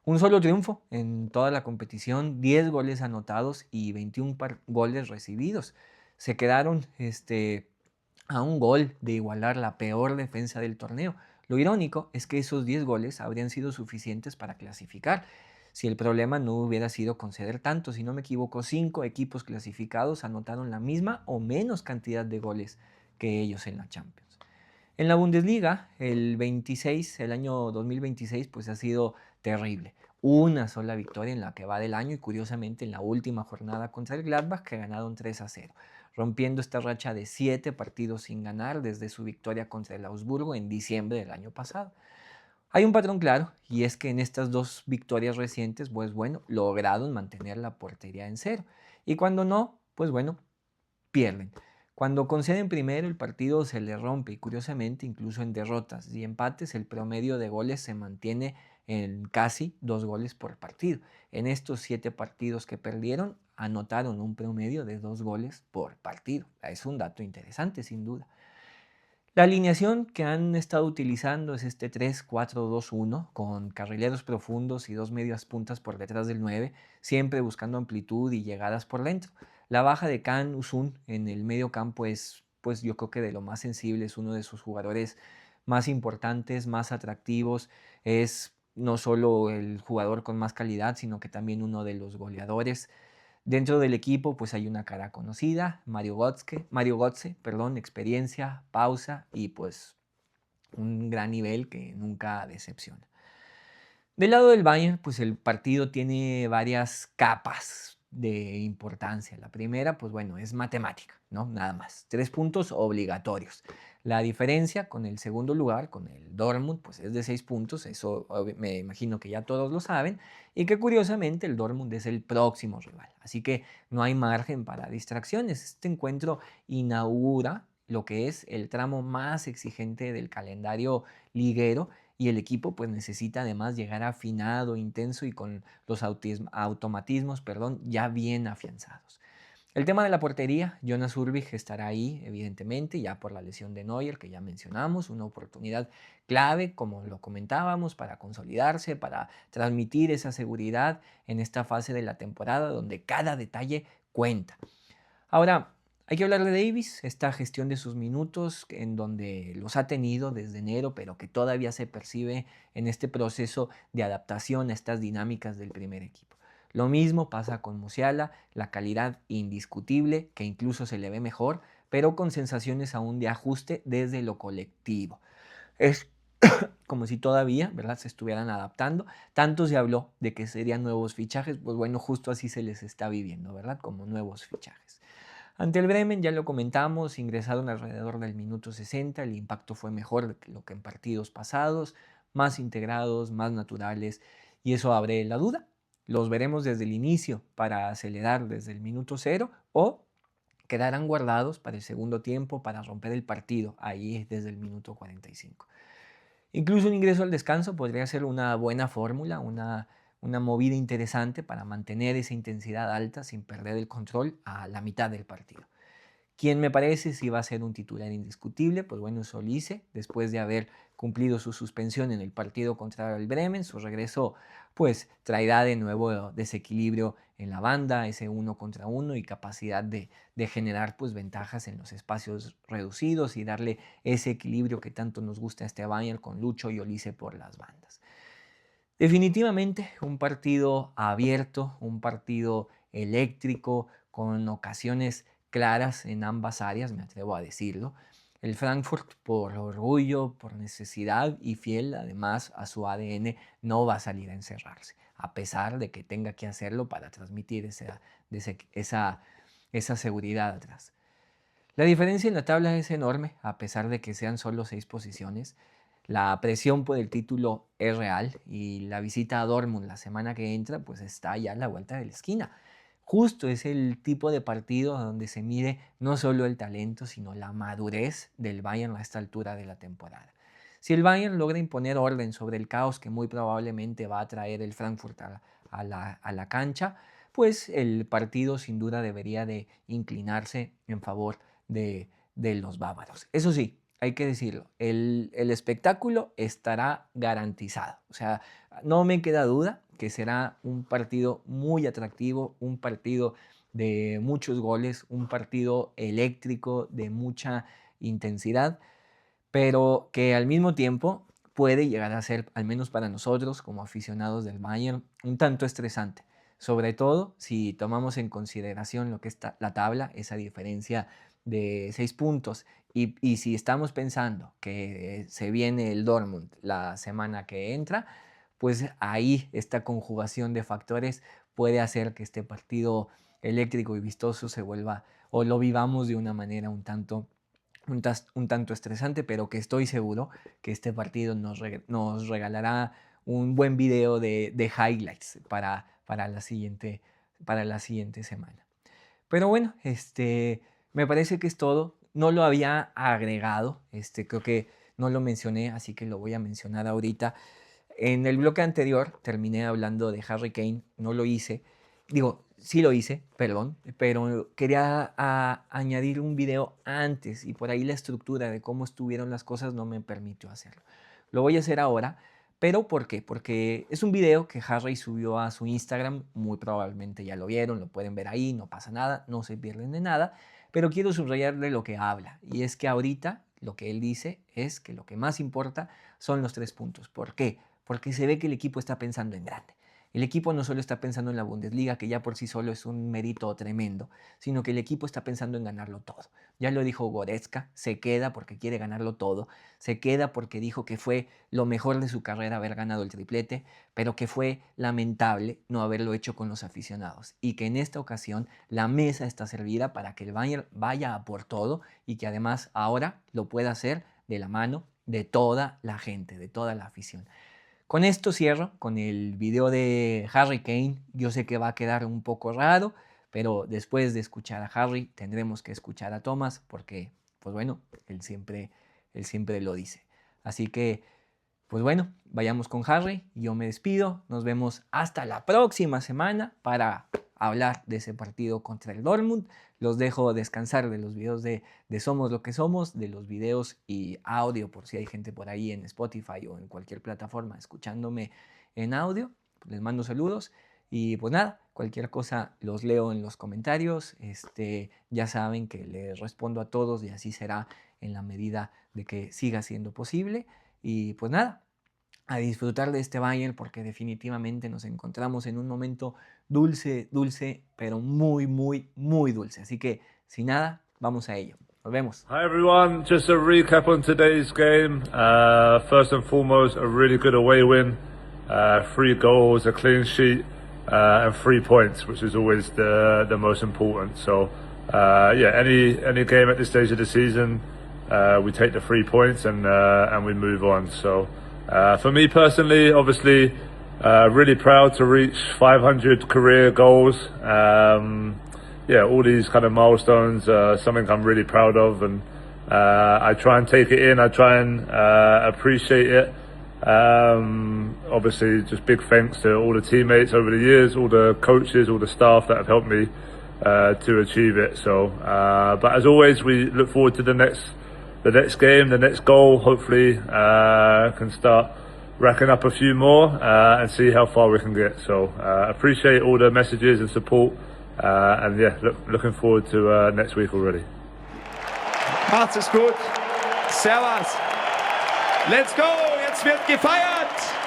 [SPEAKER 1] Un solo triunfo en toda la competición, 10 goles anotados y 21 goles recibidos. Se quedaron a un gol de igualar la peor defensa del torneo. Lo irónico es que esos 10 goles habrían sido suficientes para clasificar si el problema no hubiera sido conceder tanto. Si no me equivoco, 5 equipos clasificados anotaron la misma o menos cantidad de goles que ellos en la Champions. En la Bundesliga, el año 2026, pues ha sido terrible. Una sola victoria en la que va del año y curiosamente en la última jornada contra el Gladbach que ganaron 3-0, rompiendo esta racha de 7 partidos sin ganar desde su victoria contra el Augsburgo en diciembre del año pasado. Hay un patrón claro y es que en estas 2 victorias recientes, pues bueno, lograron mantener la portería en 0 y cuando no, pues bueno, pierden. Cuando conceden primero, el partido se les rompe y curiosamente incluso en derrotas y empates el promedio de goles se mantiene en casi 2 goles por partido. En estos 7 partidos que perdieron, anotaron un promedio de 2 goles por partido. Es un dato interesante, sin duda. La alineación que han estado utilizando es este 3-4-2-1 con carrileros profundos y 2 medias puntas por detrás del 9, siempre buscando amplitud y llegadas por dentro. La baja de Can Usun en el medio campo es, pues yo creo que de lo más sensible, es uno de sus jugadores más importantes, más atractivos, es no solo el jugador con más calidad, sino que también uno de los goleadores. Dentro del equipo pues hay una cara conocida, Mario Götze, experiencia, pausa y pues un gran nivel que nunca decepciona. Del lado del Bayern, pues el partido tiene varias capas de importancia. La primera, pues bueno, es matemática, ¿no? Nada más. 3 puntos obligatorios. La diferencia con el segundo lugar, con el Dortmund, pues es de 6 puntos. Eso me imagino que ya todos lo saben. Y que curiosamente el Dortmund es el próximo rival. Así que no hay margen para distracciones. Este encuentro inaugura lo que es el tramo más exigente del calendario liguero y el equipo pues necesita además llegar afinado, intenso y con los automatismos ya bien afianzados. El tema de la portería, Jonas Urbich estará ahí evidentemente ya por la lesión de Neuer que ya mencionamos, una oportunidad clave como lo comentábamos para consolidarse, para transmitir esa seguridad en esta fase de la temporada donde cada detalle cuenta. Ahora, hay que hablar de Davis, esta gestión de sus minutos en donde los ha tenido desde enero, pero que todavía se percibe en este proceso de adaptación a estas dinámicas del primer equipo. Lo mismo pasa con Musiala, la calidad indiscutible, que incluso se le ve mejor, pero con sensaciones aún de ajuste desde lo colectivo. Es como si todavía, ¿verdad?, se estuvieran adaptando. Tanto se habló de que serían nuevos fichajes, pues bueno, justo así se les está viviendo, ¿verdad?, como nuevos fichajes. Ante el Bremen, ya lo comentamos, ingresaron alrededor del minuto 60, el impacto fue mejor que lo que en partidos pasados, más integrados, más naturales, y eso abre la duda. ¿Los veremos desde el inicio para acelerar desde el minuto 0 o quedarán guardados para el segundo tiempo, para romper el partido, ahí desde el minuto 45. Incluso un ingreso al descanso podría ser una buena fórmula, una movida interesante para mantener esa intensidad alta sin perder el control a la mitad del partido. ¿Quién me parece si va a ser un titular indiscutible? Pues bueno, es Olise, después de haber cumplido su suspensión en el partido contra el Bremen, su regreso pues traerá de nuevo desequilibrio en la banda, ese 1 contra 1 y capacidad de generar pues ventajas en los espacios reducidos y darle ese equilibrio que tanto nos gusta a este Bayern con Lucho y Olise por las bandas. Definitivamente un partido abierto, un partido eléctrico, con ocasiones claras en ambas áreas, me atrevo a decirlo. El Frankfurt, por orgullo, por necesidad y fiel además a su ADN, no va a salir a encerrarse, a pesar de que tenga que hacerlo para transmitir esa seguridad atrás. La diferencia en la tabla es enorme, a pesar de que sean solo 6 posiciones. La presión por el título es real y la visita a Dortmund la semana que entra pues está ya a la vuelta de la esquina. Justo es el tipo de partido donde se mide no solo el talento, sino la madurez del Bayern a esta altura de la temporada. Si el Bayern logra imponer orden sobre el caos que muy probablemente va a traer el Frankfurt a la cancha, pues el partido sin duda debería de inclinarse en favor de los bávaros. Eso sí, hay que decirlo, el espectáculo estará garantizado. O sea, no me queda duda que será un partido muy atractivo, un partido de muchos goles, un partido eléctrico de mucha intensidad, pero que al mismo tiempo puede llegar a ser, al menos para nosotros como aficionados del Bayern, un tanto estresante. Sobre todo si tomamos en consideración lo que es la tabla, esa diferencia de 6 puntos. Y si estamos pensando que se viene el Dortmund la semana que entra, pues ahí esta conjugación de factores puede hacer que este partido eléctrico y vistoso se vuelva o lo vivamos de una manera un tanto estresante, pero que estoy seguro que este partido nos regalará un buen video de highlights para la siguiente semana. Pero bueno, me parece que es todo. No lo había agregado, creo que no lo mencioné, así que lo voy a mencionar ahorita. En el bloque anterior terminé hablando de Harry Kane, no lo hice. Sí lo hice, perdón, pero quería añadir un video antes y por ahí la estructura de cómo estuvieron las cosas no me permitió hacerlo. Lo voy a hacer ahora, pero ¿por qué? Porque es un video que Harry subió a su Instagram, muy probablemente ya lo vieron, lo pueden ver ahí, no pasa nada, no se pierden de nada, pero quiero subrayar de lo que habla, y es que ahorita lo que él dice es que lo que más importa son los 3 puntos. ¿Por qué? Porque se ve que el equipo está pensando en grande. El equipo no solo está pensando en la Bundesliga, que ya por sí solo es un mérito tremendo, sino que el equipo está pensando en ganarlo todo. Ya lo dijo Goretzka, se queda porque quiere ganarlo todo, se queda porque dijo que fue lo mejor de su carrera haber ganado el triplete, pero que fue lamentable no haberlo hecho con los aficionados y que en esta ocasión la mesa está servida para que el Bayern vaya a por todo y que además ahora lo pueda hacer de la mano de toda la gente, de toda la afición. Con esto cierro con el video de Harry Kane. Yo sé que va a quedar un poco raro, pero después de escuchar a Harry tendremos que escuchar a Thomas porque, pues bueno, él siempre lo dice. Así que, pues bueno, vayamos con Harry. Yo me despido. Nos vemos hasta la próxima semana para hablar de ese partido contra el Dortmund. Los dejo descansar de los videos de Somos lo que somos, de los videos y audio, por si hay gente por ahí en Spotify o en cualquier plataforma escuchándome en audio. Les mando saludos y pues nada, cualquier cosa los leo en los comentarios. Ya saben que les respondo a todos y así será en la medida de que siga siendo posible. Y pues nada, a disfrutar de este Bayern porque definitivamente nos encontramos en un momento dulce, pero muy, muy, muy dulce. Así que, sin nada, vamos a ello. Nos vemos.
[SPEAKER 5] Hi everyone, just a recap on today's game. First and foremost, a really good away win. 3 goals, a clean sheet, and 3 points, which is always the most important. So, any game at this stage of the season, we take the 3 points and we move on. So, for me personally, obviously, really proud to reach 500 career goals. yeah, all these kind of milestones are something I'm really proud of, and I try and take it in. I try and appreciate it. Obviously, just big thanks to all the teammates over the years, all the coaches, all the staff that have helped me to achieve it. So, but as always, we look forward to the next game, the next goal. Hopefully, can start racking up a few more and see how far we can get. So, appreciate all the messages and support, and yeah, looking forward to next week already.
[SPEAKER 6] Macht's es gut. Servus. Let's go. Jetzt wird gefeiert.